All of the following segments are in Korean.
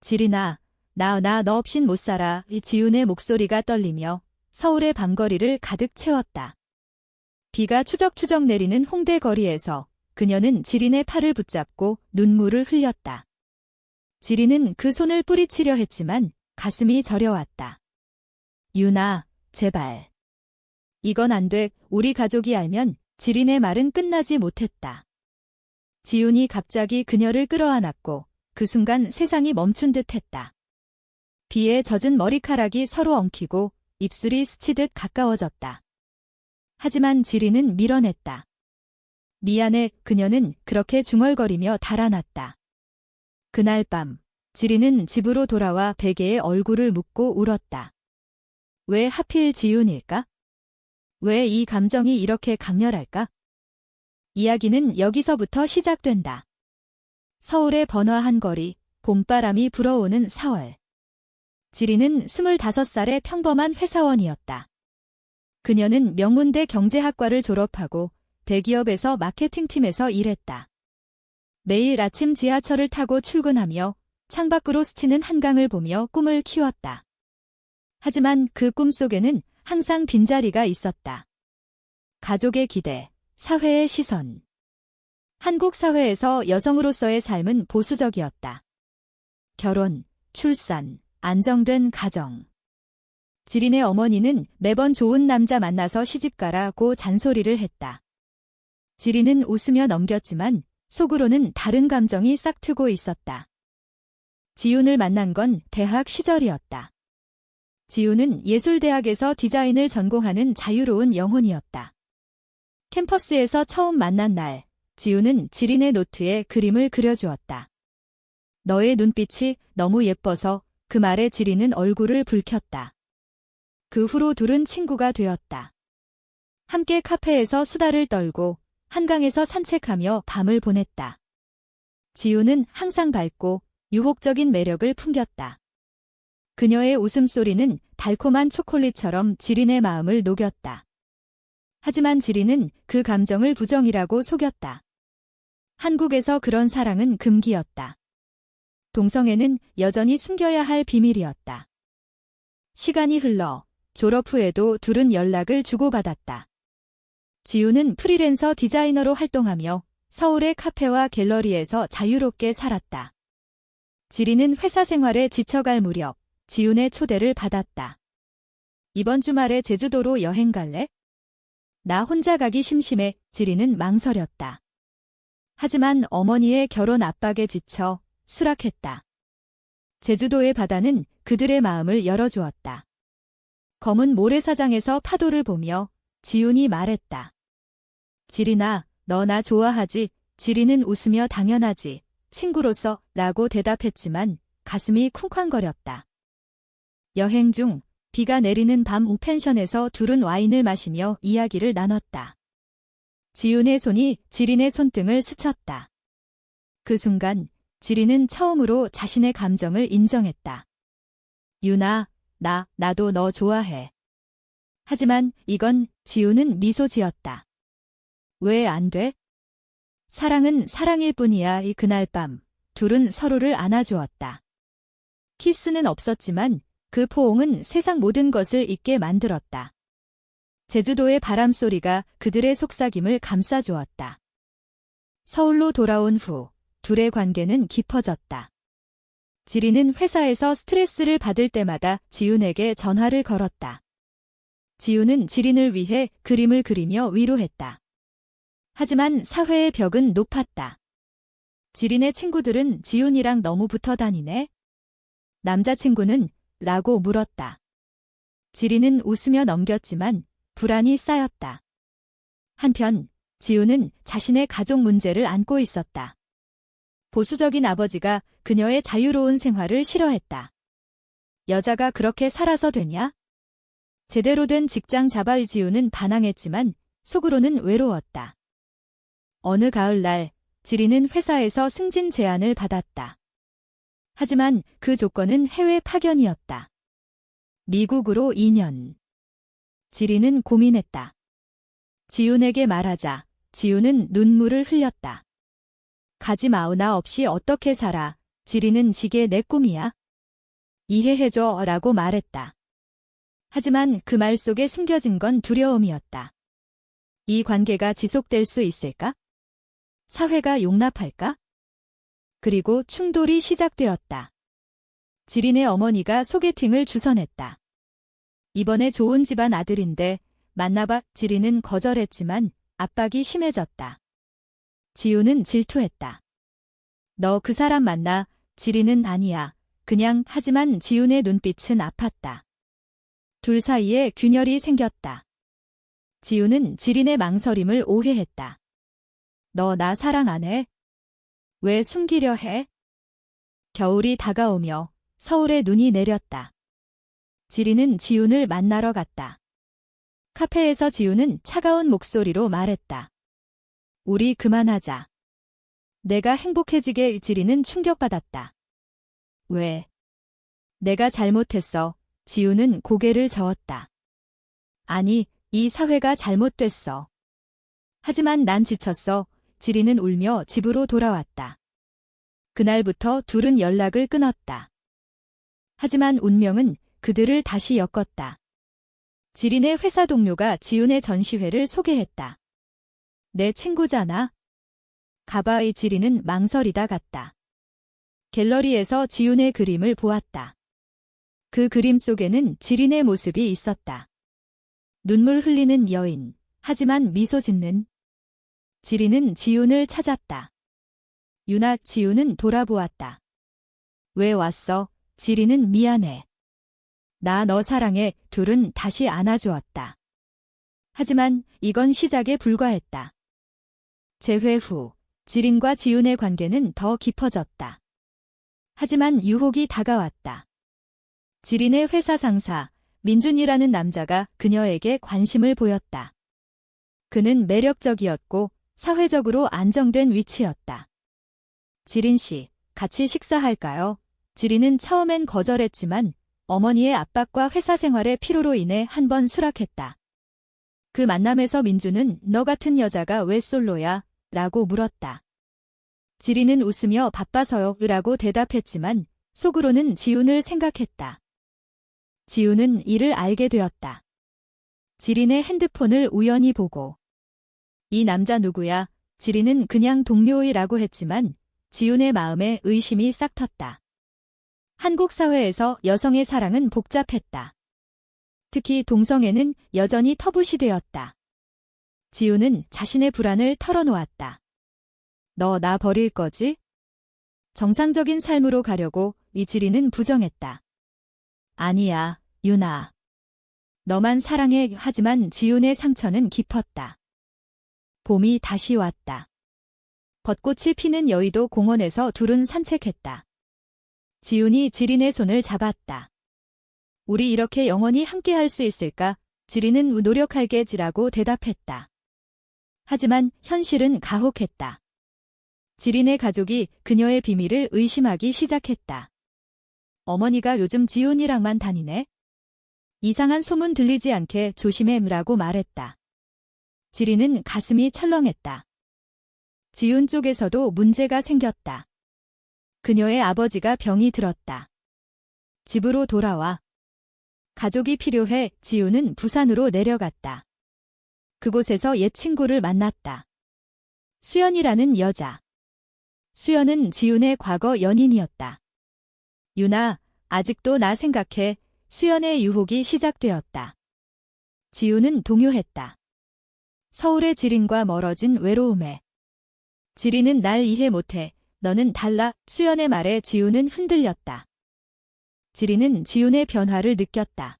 지린아, 나 너 없인 못 살아. 이 지훈의 목소리가 떨리며 서울의 밤거리를 가득 채웠다. 비가 추적추적 내리는 홍대 거리에서 그녀는 지린의 팔을 붙잡고 눈물을 흘렸다. 지린은 그 손을 뿌리치려 했지만 가슴이 저려왔다. 유나, 제발. 이건 안 돼. 우리 가족이 알면. 지린의 말은 끝나지 못했다. 지훈이 갑자기 그녀를 끌어안았고 그 순간 세상이 멈춘 듯 했다. 비에 젖은 머리카락이 서로 엉키고 입술이 스치듯 가까워졌다. 하지만 지린은 밀어냈다. 미안해. 그녀는 그렇게 중얼거리며 달아났다. 그날 밤, 지린은 집으로 돌아와 베개에 얼굴을 묻고 울었다. 왜 하필 지훈일까? 왜 이 감정이 이렇게 강렬할까? 이야기는 여기서부터 시작된다. 서울의 번화한 거리, 봄바람이 불어오는 4월. 지린은 25살의 평범한 회사원이었다. 그녀는 명문대 경제학과를 졸업하고 대기업에서 마케팅팀에서 일했다. 매일 아침 지하철을 타고 출근하며 창밖으로 스치는 한강을 보며 꿈을 키웠다. 하지만 그 꿈속에는 항상 빈자리가 있었다. 가족의 기대, 사회의 시선. 한국 사회에서 여성으로서의 삶은 보수적이었다. 결혼, 출산, 안정된 가정. 지린의 어머니는 매번 좋은 남자 만나서 시집가라고 잔소리를 했다. 지린은 웃으며 넘겼지만 속으로는 다른 감정이 싹트고 있었다. 지훈을 만난 건 대학 시절이었다. 지훈은 예술대학에서 디자인을 전공하는 자유로운 영혼이었다. 캠퍼스에서 처음 만난 날, 지훈은 지린의 노트에 그림을 그려주었다. 너의 눈빛이 너무 예뻐서 그 말에 지린은 얼굴을 붉혔다. 그 후로 둘은 친구가 되었다. 함께 카페에서 수다를 떨고 한강에서 산책하며 밤을 보냈다. 지훈은 항상 밝고 유혹적인 매력을 풍겼다. 그녀의 웃음소리는 달콤한 초콜릿처럼 지린의 마음을 녹였다. 하지만 지린은 그 감정을 부정이라고 속였다. 한국에서 그런 사랑은 금기였다. 동성애는 여전히 숨겨야 할 비밀이었다. 시간이 흘러 졸업 후에도 둘은 연락을 주고받았다. 지훈은 프리랜서 디자이너로 활동하며 서울의 카페와 갤러리에서 자유롭게 살았다. 지린은 회사 생활에 지쳐갈 무렵 지훈의 초대를 받았다. 이번 주말에 제주도로 여행 갈래? 나 혼자 가기 심심해. 지린은 망설였다. 하지만 어머니의 결혼 압박에 지쳐 수락했다. 제주도의 바다는 그들의 마음을 열어주었다. 검은 모래사장에서 파도를 보며 지훈이 말했다. 지린아, 너 나 좋아하지? 지린은 웃으며 당연하지. 친구로서 라고 대답했지만 가슴이 쿵쾅거렸다. 여행 중 비가 내리는 밤 펜션에서 둘은 와인을 마시며 이야기를 나눴다. 지훈의 손이 지린의 손등을 스쳤다. 그 순간 지린은 처음으로 자신의 감정을 인정했다. 유나, 나도 너 좋아해. 하지만 이건 지훈은 미소 지었다. 왜 안 돼? 사랑은 사랑일 뿐이야. 그날 밤 둘은 서로를 안아주었다. 키스는 없었지만 그 포옹은 세상 모든 것을 잊게 만들었다. 제주도의 바람소리가 그들의 속삭임을 감싸주었다. 서울로 돌아온 후 둘의 관계는 깊어졌다. 지린은 회사에서 스트레스를 받을 때마다 지훈에게 전화를 걸었다. 지훈은 지린을 위해 그림을 그리며 위로했다. 하지만 사회의 벽은 높았다. 지린의 친구들은 지훈이랑 너무 붙어 다니네? 남자친구는? 라고 물었다. 지린은 웃으며 넘겼지만 불안이 쌓였다. 한편 지훈은 자신의 가족 문제를 안고 있었다. 보수적인 아버지가 그녀의 자유로운 생활을 싫어했다. 여자가 그렇게 살아서 되냐? 제대로 된 직장 잡아. 지훈은 반항했지만 속으로는 외로웠다. 어느 가을날 지린은 회사에서 승진 제안을 받았다. 하지만 그 조건은 해외 파견이었다. 미국으로 2년. 지린은 고민했다. 지훈에게 말하자 지훈은 눈물을 흘렸다. 가지 마오. 나 없이 어떻게 살아. 지리는 지게 내 꿈이야. 이해해줘 라고 말했다. 하지만 그 말 속에 숨겨진 건 두려움이었다. 이 관계가 지속될 수 있을까? 사회가 용납할까? 그리고 충돌이 시작되었다. 지린의 어머니가 소개팅을 주선했다. 이번에 좋은 집안 아들인데 만나봐. 지린은 거절했지만 압박이 심해졌다. 지우는 질투했다. 너 그 사람 만나. 지린은 아니야. 그냥. 하지만 지훈의 눈빛은 아팠다. 둘 사이에 균열이 생겼다. 지훈은 지린의 망설임을 오해했다. 너 나 사랑 안 해? 왜 숨기려 해? 겨울이 다가오며 서울에 눈이 내렸다. 지린은 지훈을 만나러 갔다. 카페에서 지훈은 차가운 목소리로 말했다. 우리 그만하자. 내가 행복해지게. 지린은 충격받았다. 왜? 내가 잘못했어. 지훈은 고개를 저었다. 아니, 이 사회가 잘못됐어. 하지만 난 지쳤어. 지린은 울며 집으로 돌아왔다. 그날부터 둘은 연락을 끊었다. 하지만 운명은 그들을 다시 엮었다. 지린의 회사 동료가 지훈의 전시회를 소개했다. 내 친구잖아. 가봐이. 지린은 망설이다 갔다. 갤러리에서 지훈의 그림을 보았다. 그 그림 속에는 지린의 모습이 있었다. 눈물 흘리는 여인, 하지만 미소 짓는. 지린은 지훈을 찾았다. 유나. 지훈은 돌아보았다. 왜 왔어? 지린은 미안해. 나 너 사랑해. 둘은 다시 안아주었다. 하지만 이건 시작에 불과했다. 재회 후 지린과 지훈의 관계는 더 깊어졌다. 하지만 유혹이 다가왔다. 지린의 회사 상사 민준이라는 남자가 그녀에게 관심을 보였다. 그는 매력적이었고 사회적으로 안정된 위치였다. 지린 씨, 같이 식사할까요? 지린은 처음엔 거절했지만 어머니의 압박과 회사 생활의 피로로 인해 한 번 수락했다. 그 만남에서 민준은 너 같은 여자가 왜 솔로야? 라고 물었다. 지린은 웃으며 바빠서요 라고 대답했지만 속으로는 지훈을 생각했다. 지훈은 이를 알게 되었다. 지린의 핸드폰을 우연히 보고 이 남자 누구야? 지린은 그냥 동료이라고 했지만 지훈의 마음에 의심이 싹 텄다. 한국 사회에서 여성의 사랑은 복잡했다. 특히 동성애는 여전히 터부시되었다. 지훈은 자신의 불안을 털어놓았다. 너 나 버릴 거지? 정상적인 삶으로 가려고 지린은 부정했다. 아니야, 유나. 너만 사랑해. 하지만 지훈의 상처는 깊었다. 봄이 다시 왔다. 벚꽃이 피는 여의도 공원에서 둘은 산책했다. 지훈이 지린의 손을 잡았다. 우리 이렇게 영원히 함께할 수 있을까? 지린은 노력할게지라고 대답했다. 하지만 현실은 가혹했다. 지린의 가족이 그녀의 비밀을 의심하기 시작했다. 어머니가 요즘 지훈이랑만 다니네? 이상한 소문 들리지 않게 조심해라고 말했다. 지린은 가슴이 철렁했다. 지훈 쪽에서도 문제가 생겼다. 그녀의 아버지가 병이 들었다. 집으로 돌아와. 가족이 필요해. 지훈은 부산으로 내려갔다. 그곳에서 옛 친구를 만났다. 수연이라는 여자. 수연은 지훈의 과거 연인이었다. 유나, 아직도 나 생각해. 수연의 유혹이 시작되었다. 지훈은 동요했다. 서울의 지린과 멀어진 외로움에. 지린은 날 이해 못해. 너는 달라. 수연의 말에 지훈은 흔들렸다. 지린은 지훈의 변화를 느꼈다.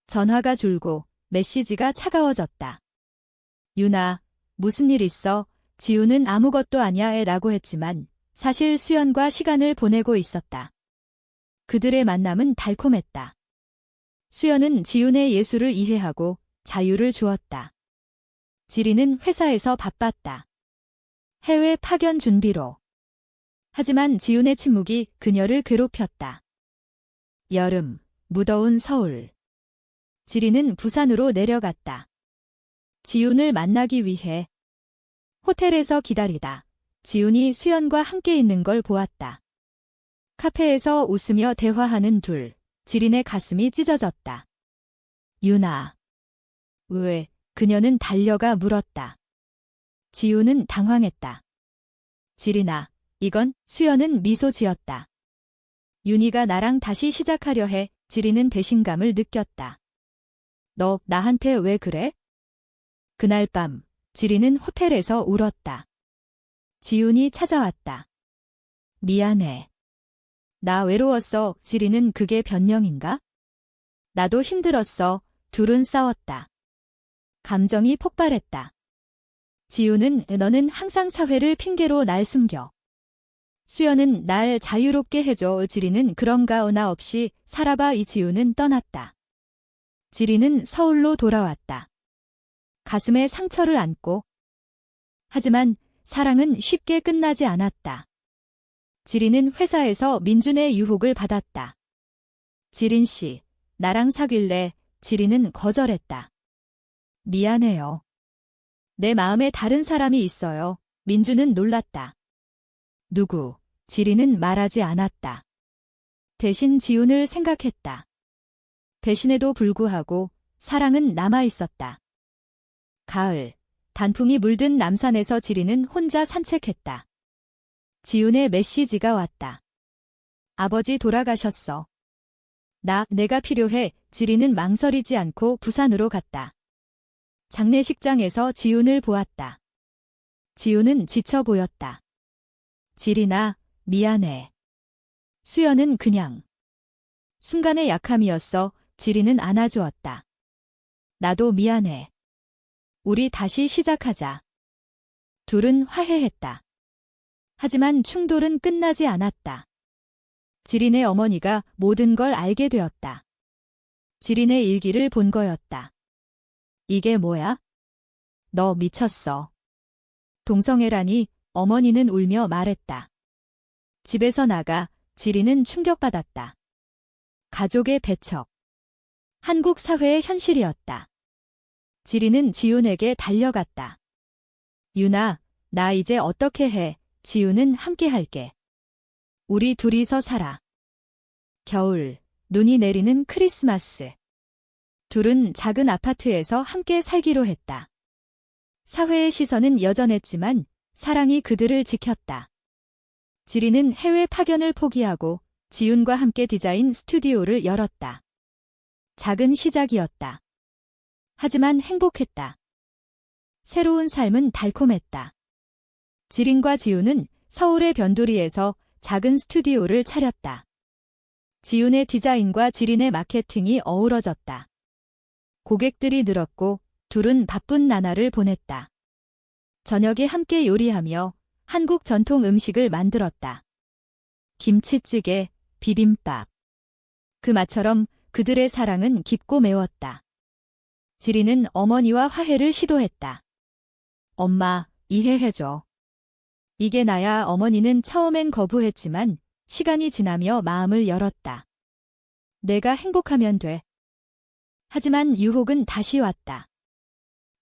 전화가 줄고 메시지가 차가워졌다. 유나, 무슨 일 있어? 지훈은 아무것도 아니야 라고 했지만 사실 수연과 시간을 보내고 있었다. 그들의 만남은 달콤했다. 수연은 지훈의 예술을 이해하고 자유를 주었다. 지린은 회사에서 바빴다. 해외 파견 준비로. 하지만 지훈의 침묵이 그녀를 괴롭혔다. 여름, 무더운 서울. 지린은 부산으로 내려갔다. 지훈을 만나기 위해. 호텔에서 기다리다 지훈이 수연과 함께 있는 걸 보았다. 카페에서 웃으며 대화하는 둘. 지린의 가슴이 찢어졌다. 유나. 왜? 그녀는 달려가 물었다. 지우는 당황했다. 지린아, 이건 수연은 미소 지었다. 윤희가 나랑 다시 시작하려 해. 지린은 배신감을 느꼈다. 너 나한테 왜 그래? 그날 밤 지린은 호텔에서 울었다. 지훈이 찾아왔다. 미안해. 나 외로웠어. 지린은 그게 변명인가? 나도 힘들었어. 둘은 싸웠다. 감정이 폭발했다. 지우는 너는 항상 사회를 핑계로 날 숨겨. 수연은 날 자유롭게 해줘. 지린은 그런가오나 없이 살아봐. 이 지우는 떠났다. 지린은 서울로 돌아왔다. 가슴에 상처를 안고. 하지만 사랑은 쉽게 끝나지 않았다. 지린은 회사에서 민준의 유혹을 받았다. 지린 씨, 나랑 사귈래? 지린은 거절했다. 미안해요. 내 마음에 다른 사람이 있어요. 민준은 놀랐다. 누구? 지린은 말하지 않았다. 대신 지훈을 생각했다. 배신에도 불구하고 사랑은 남아있었다. 가을, 단풍이 물든 남산에서 지린은 혼자 산책했다. 지훈의 메시지가 왔다. 아버지 돌아가셨어. 내가 필요해. 지린은 망설이지 않고 부산으로 갔다. 장례식장에서 지훈을 보았다. 지훈은 지쳐 보였다. 지린아, 미안해. 수연은 그냥 순간의 약함이었어. 지린은 안아주었다. 나도 미안해. 우리 다시 시작하자. 둘은 화해했다. 하지만 충돌은 끝나지 않았다. 지린의 어머니가 모든 걸 알게 되었다. 지린의 일기를 본 거였다. 이게 뭐야? 너 미쳤어. 동성애라니. 어머니는 울며 말했다. 집에서 나가. 지린은 충격받았다. 가족의 배척. 한국 사회의 현실이었다. 지린은 지훈에게 달려갔다. 유나, 나 이제 어떻게 해? 지훈은 함께 할게. 우리 둘이서 살아. 겨울, 눈이 내리는 크리스마스. 둘은 작은 아파트에서 함께 살기로 했다. 사회의 시선은 여전했지만 사랑이 그들을 지켰다. 지린은 해외 파견을 포기하고 지훈과 함께 디자인 스튜디오를 열었다. 작은 시작이었다. 하지만 행복했다. 새로운 삶은 달콤했다. 지린과 지훈은 서울의 변두리에서 작은 스튜디오를 차렸다. 지훈의 디자인과 지린의 마케팅이 어우러졌다. 고객들이 늘었고 둘은 바쁜 나날을 보냈다. 저녁에 함께 요리하며 한국 전통 음식을 만들었다. 김치찌개, 비빔밥. 그 맛처럼 그들의 사랑은 깊고 매웠다. 지린은 어머니와 화해를 시도했다. 엄마, 이해해줘. 이게 나야. 어머니는 처음엔 거부했지만 시간이 지나며 마음을 열었다. 내가 행복하면 돼. 하지만 유혹은 다시 왔다.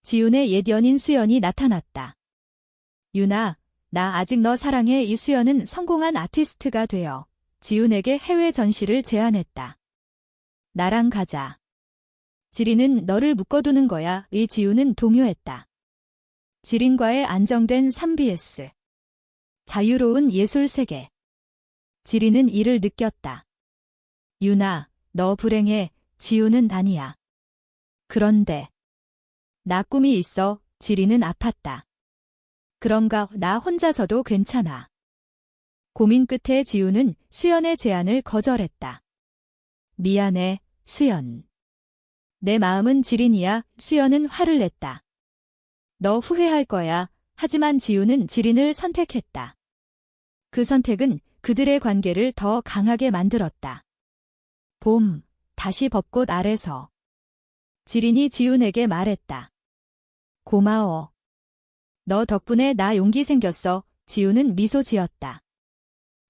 지훈의 옛 연인 수연이 나타났다. 유나, 나 아직 너 사랑해. 이 수연은 성공한 아티스트가 되어 지훈에게 해외 전시를 제안했다. 나랑 가자. 지린은 너를 묶어두는 거야. 이 지훈은 동요했다. 지린과의 안정된 3BS. 자유로운 예술 세계. 지린은 이를 느꼈다. 유나, 너 불행해. 지훈은 아니야. 그런데 나 꿈이 있어. 지린은 아팠다. 그런가? 나 혼자서도 괜찮아. 고민 끝에 지훈은 수연의 제안을 거절했다. 미안해, 수연. 내 마음은 지린이야. 수연은 화를 냈다. 너 후회할 거야. 하지만 지훈은 지린을 선택했다. 그 선택은 그들의 관계를 더 강하게 만들었다. 봄, 다시 벚꽃 아래서. 지린이 지훈에게 말했다. 고마워. 너 덕분에 나 용기 생겼어. 지훈은 미소 지었다.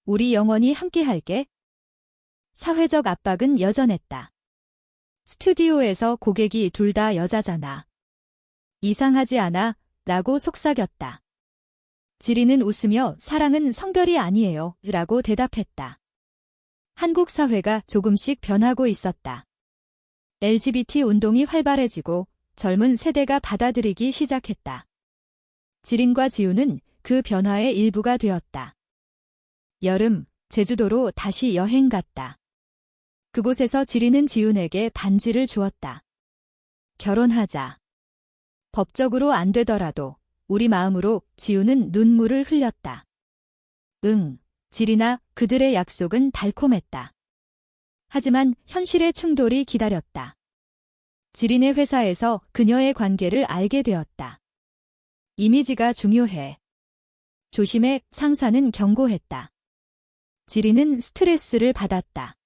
우리 영원히 함께할게. 사회적 압박은 여전했다. 스튜디오에서 고객이 둘 다 여자잖아. 이상하지 않아? 라고 속삭였다. 지린은 웃으며 사랑은 성별이 아니에요. 라고 대답했다. 한국 사회가 조금씩 변하고 있었다. LGBT 운동이 활발해지고 젊은 세대가 받아들이기 시작했다. 지린과 지우는 그 변화의 일부가 되었다. 여름, 제주도로 다시 여행 갔다. 그곳에서 지린은 지훈에게 반지를 주었다. 결혼하자. 법적으로 안 되더라도 우리 마음으로 지훈은 눈물을 흘렸다. 응, 지린아, 그들의 약속은 달콤했다. 하지만 현실의 충돌이 기다렸다. 지린의 회사에서 그녀의 관계를 알게 되었다. 이미지가 중요해. 조심해, 상사는 경고했다. 지린은 스트레스를 받았다.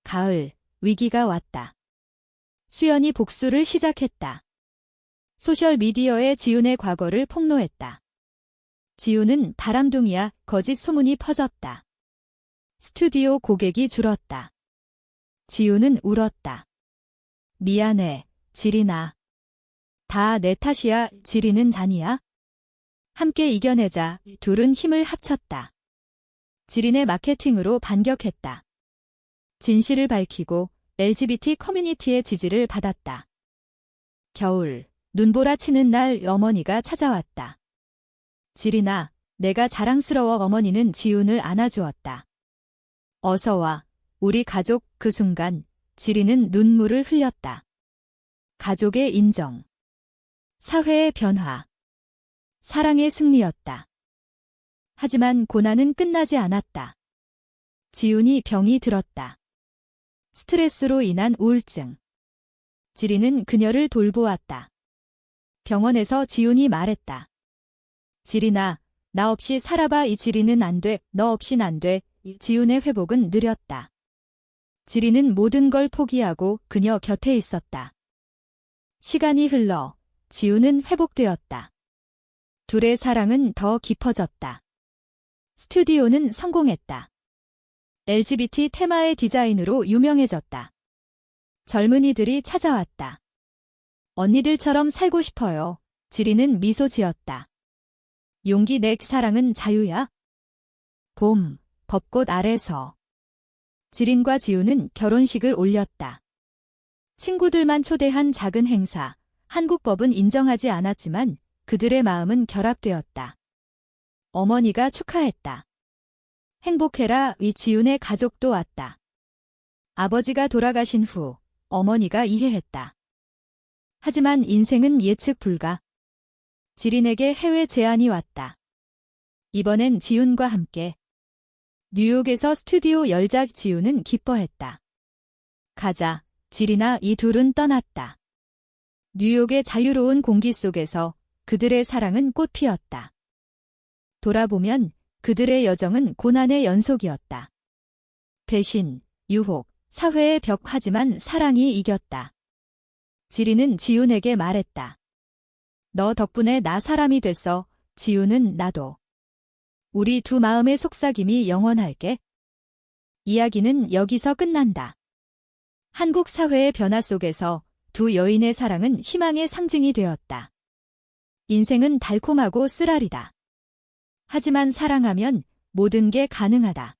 가을, 위기가 왔다. 수연이 복수를 시작했다. 소셜미디어에 지훈의 과거를 폭로했다. 지훈은 바람둥이야, 거짓 소문이 퍼졌다. 스튜디오 고객이 줄었다. 지훈은 울었다. 미안해, 지린아. 다 내 탓이야, 지린은 잔이야. 함께 이겨내자, 둘은 힘을 합쳤다. 지린의 마케팅으로 반격했다. 진실을 밝히고 LGBT 커뮤니티의 지지를 받았다. 겨울, 눈보라 치는 날 어머니가 찾아왔다. 지린아, 내가 자랑스러워. 어머니는 지훈을 안아주었다. 어서 와, 우리 가족. 그 순간 지린은 눈물을 흘렸다. 가족의 인정. 사회의 변화. 사랑의 승리였다. 하지만 고난은 끝나지 않았다. 지훈이 병이 들었다. 스트레스로 인한 우울증. 지린은 그녀를 돌보았다. 병원에서 지훈이 말했다. 지린아, 나 없이 살아봐. 이 지린은 안 돼. 너 없인 안 돼. 지훈의 회복은 느렸다. 지린은 모든 걸 포기하고 그녀 곁에 있었다. 시간이 흘러 지훈은 회복되었다. 둘의 사랑은 더 깊어졌다. 스튜디오는 성공했다. LGBT 테마의 디자인으로 유명해졌다. 젊은이들이 찾아왔다. 언니들처럼 살고 싶어요. 지린은 미소 지었다. 용기 내. 사랑은 자유야. 봄, 벚꽃 아래서. 지린과 지훈은 결혼식을 올렸다. 친구들만 초대한 작은 행사. 한국 법은 인정하지 않았지만 그들의 마음은 결합되었다. 어머니가 축하했다. 행복해라. 위 지훈의 가족도 왔다. 아버지가 돌아가신 후 어머니가 이해했다. 하지만 인생은 예측 불가. 지린에게 해외 제안이 왔다. 이번엔 지훈과 함께. 뉴욕에서 스튜디오 열자. 지훈은 기뻐했다. 가자, 지린아. 이 둘은 떠났다. 뉴욕의 자유로운 공기 속에서 그들의 사랑은 꽃피었다. 돌아보면 그들의 여정은 고난의 연속이었다. 배신, 유혹, 사회의 벽. 하지만 사랑이 이겼다. 지린은 지훈에게 말했다. 너 덕분에 나 사람이 됐어. 지훈은 나도. 우리 두 마음의 속삭임이 영원할게. 이야기는 여기서 끝난다. 한국 사회의 변화 속에서 두 여인의 사랑은 희망의 상징이 되었다. 인생은 달콤하고 쓰라리다. 하지만 사랑하면 모든 게 가능하다.